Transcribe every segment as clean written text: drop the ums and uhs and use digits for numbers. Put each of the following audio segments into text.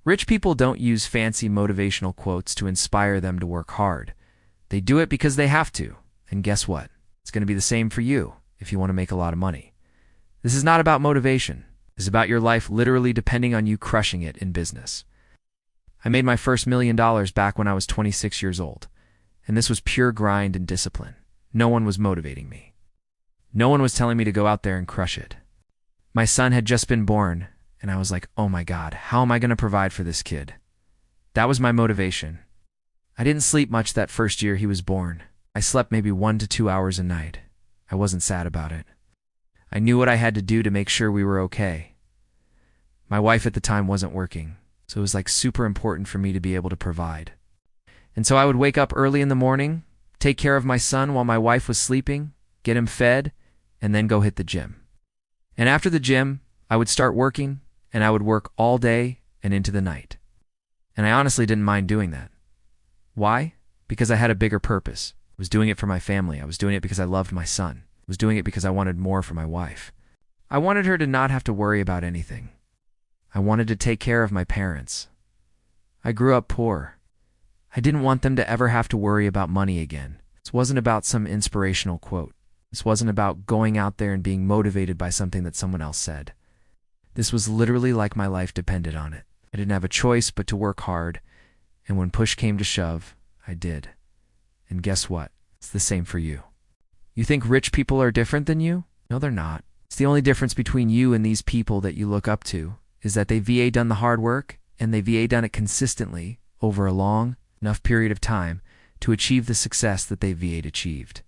Rich people don't use fancy motivational quotes to inspire them to work hard. They do it because they have to. And guess what? It's going to be the same for you if you want to make a lot of money. This is not about motivation. It's about your life literally depending on you crushing it in business. I made my first $1 million back when I was 26 years old, and this was pure grind and discipline. No one was motivating me. No one was telling me to go out there and crush it. My son had just been born, and I was like, oh my God, how am I going to provide for this kid? That was my motivation. I didn't sleep much that first year he was born. I slept maybe 1 to 2 hours a night. I wasn't sad about it. I knew what I had to do to make sure we were okay. My wife at the time wasn't working, so it was like super important for me to be able to provide. And so I would wake up early in the morning, take care of my son while my wife was sleeping, get him fed, and then go hit the gym. And after the gym, I would start working, and I would work all day and into the night. And I honestly didn't mind doing that. Why? Because I had a bigger purpose. I was doing it for my family. I was doing it because I loved my son. I was doing it because I wanted more for my wife. I wanted her to not have to worry about anything. I wanted to take care of my parents. I grew up poor. I didn't want them to ever have to worry about money again. This wasn't about some inspirational quote. This wasn't about going out there and being motivated by something that someone else said. This was literally like my life depended on it. I didn't have a choice but to work hard, and when push came to shove, I did. And guess what? It's the same for you. You think rich people are different than you? No, they're not. It's the only difference between you and these people that you look up to is that they VA done the hard work, and they VA done it consistently over a long enough period of time to achieve the success that they VA'd achieved.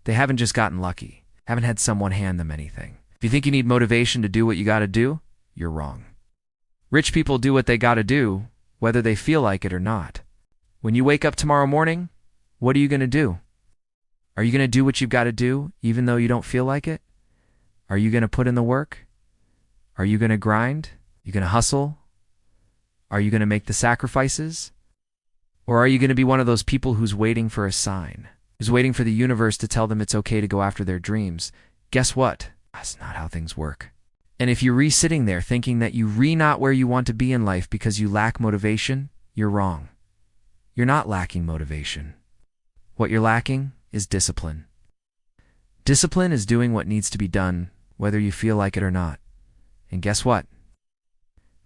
They haven't just gotten lucky, haven't had someone hand them anything. If you think you need motivation to do what you gotta do, you're wrong. Rich people do what they gotta do, whether they feel like it or not. When you wake up tomorrow morning, what are you gonna do? Are you gonna do what you've gotta do, even though you don't feel like it? Are you gonna put in the work? Are you gonna grind? Are you gonna hustle? Are you gonna make the sacrifices? Or are you gonna be one of those people who's waiting for a sign? Who's waiting for the universe to tell them it's okay to go after their dreams? Guess what? That's not how things work. And if you're sitting there thinking that you're not where you want to be in life because you lack motivation, you're wrong. You're not lacking motivation. What you're lacking is discipline. Discipline is doing what needs to be done, whether you feel like it or not. And guess what?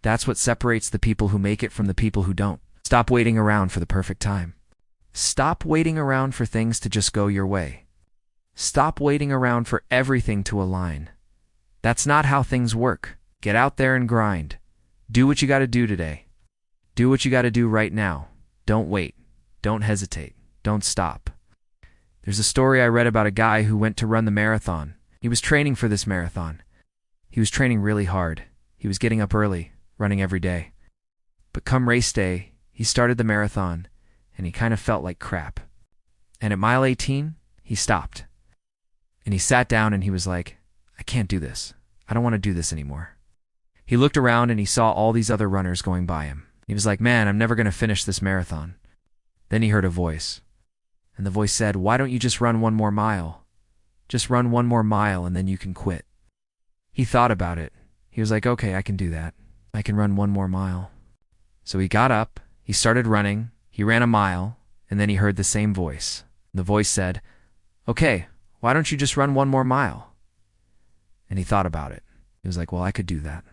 That's what separates the people who make it from the people who don't. Stop waiting around for the perfect time. Stop waiting around for things to just go your way. Stop waiting around for everything to align. That's not how things work. Get out there and grind. Do what you got to do today. Do what you got to do right now. Don't wait. Don't hesitate. Don't stop. There's a story I read about a guy who went to run the marathon. He was training for this marathon. He was training really hard. He was getting up early, running every day. But come race day, he started the marathon, and he kind of felt like crap. And at mile 18, he stopped. And he sat down and he was like, I can't do this. I don't want to do this anymore. He looked around and he saw all these other runners going by him. He was like, man, I'm never going to finish this marathon. Then he heard a voice. And the voice said, why don't you just run 1 more mile? Just run 1 more mile and then you can quit. He thought about it. He was like, okay, I can do that. I can run 1 more mile. So he got up, he started running, he ran a mile, and then he heard the same voice. The voice said, okay, why don't you just run 1 more mile? And he thought about it. He was like, well, I could do that.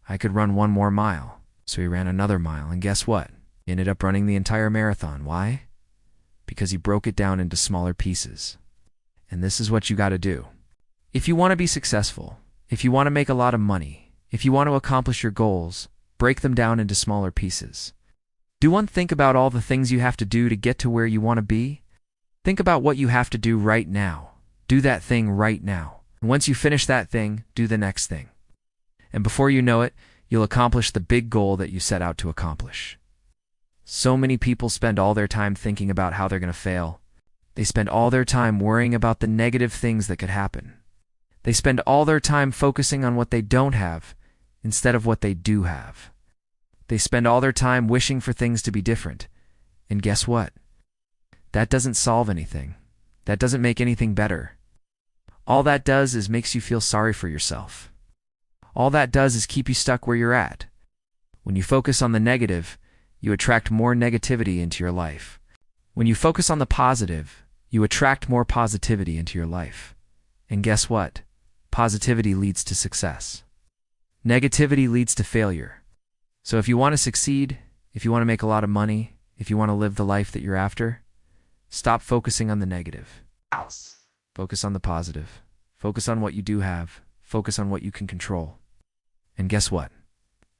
I could run 1 more mile. So he ran another mile, and guess what? He ended up running the entire marathon. Why? Because he broke it down into smaller pieces. And this is what you got to do. If you want to be successful, if you want to make a lot of money, if you want to accomplish your goals, break them down into smaller pieces. Do one, think about all the things you have to do to get to where you want to be. Think about what you have to do right now. Do that thing right now. And once you finish that thing, do the next thing. And before you know it, you'll accomplish the big goal that you set out to accomplish. So many people spend all their time thinking about how they're going to fail. They spend all their time worrying about the negative things that could happen. They spend all their time focusing on what they don't have instead of what they do have. They spend all their time wishing for things to be different. And guess what? That doesn't solve anything. That doesn't make anything better. All that does is makes you feel sorry for yourself. All that does is keep you stuck where you're at. When you focus on the negative, you attract more negativity into your life. When you focus on the positive, you attract more positivity into your life. And guess what? Positivity leads to success. Negativity leads to failure. So if you want to succeed, if you want to make a lot of money, if you want to live the life that you're after, stop focusing on the negative. Focus on the positive. Focus on what you do have. Focus on what you can control. And guess what?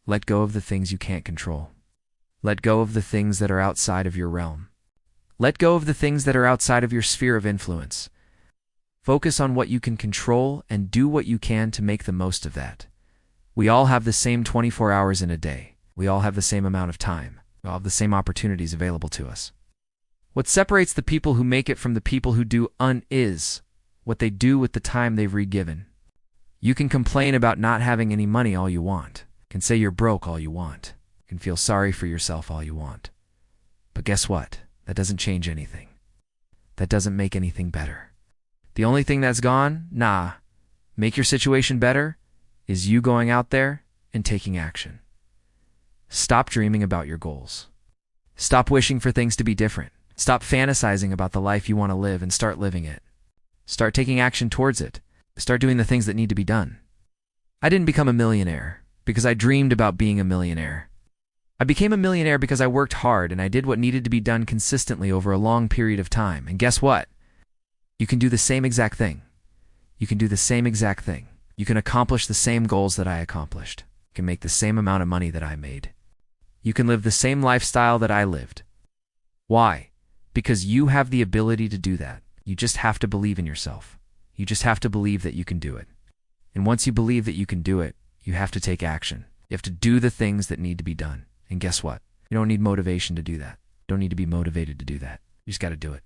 Let go of the things you can't control. Let go of the things that are outside of your realm. Let go of the things that are outside of your sphere of influence. Focus on what you can control and do what you can to make the most of that. We all have the same 24 hours in a day. We all have the same amount of time. We all have the same opportunities available to us. What separates the people who make it from the people who do is what they do with the time they've re-given. You can complain about not having any money all you want. You can say you're broke all you want. You can feel sorry for yourself all you want. But guess what? That doesn't change anything. That doesn't make anything better. The only thing that's gone, make your situation better, is you going out there and taking action. Stop dreaming about your goals. Stop wishing for things to be different. Stop fantasizing about the life you want to live and start living it. Start taking action towards it. Start doing the things that need to be done. I didn't become a millionaire because I dreamed about being a millionaire. I became a millionaire because I worked hard and I did what needed to be done consistently over a long period of time. And guess what? You can do the same exact thing. You can do the same exact thing. You can accomplish the same goals that I accomplished. You can make the same amount of money that I made. You can live the same lifestyle that I lived. Why? Because you have the ability to do that. You just have to believe in yourself. You just have to believe that you can do it. And once you believe that you can do it, you have to take action. You have to do the things that need to be done. And guess what? You don't need motivation to do that. You don't need to be motivated to do that. You just got to do it.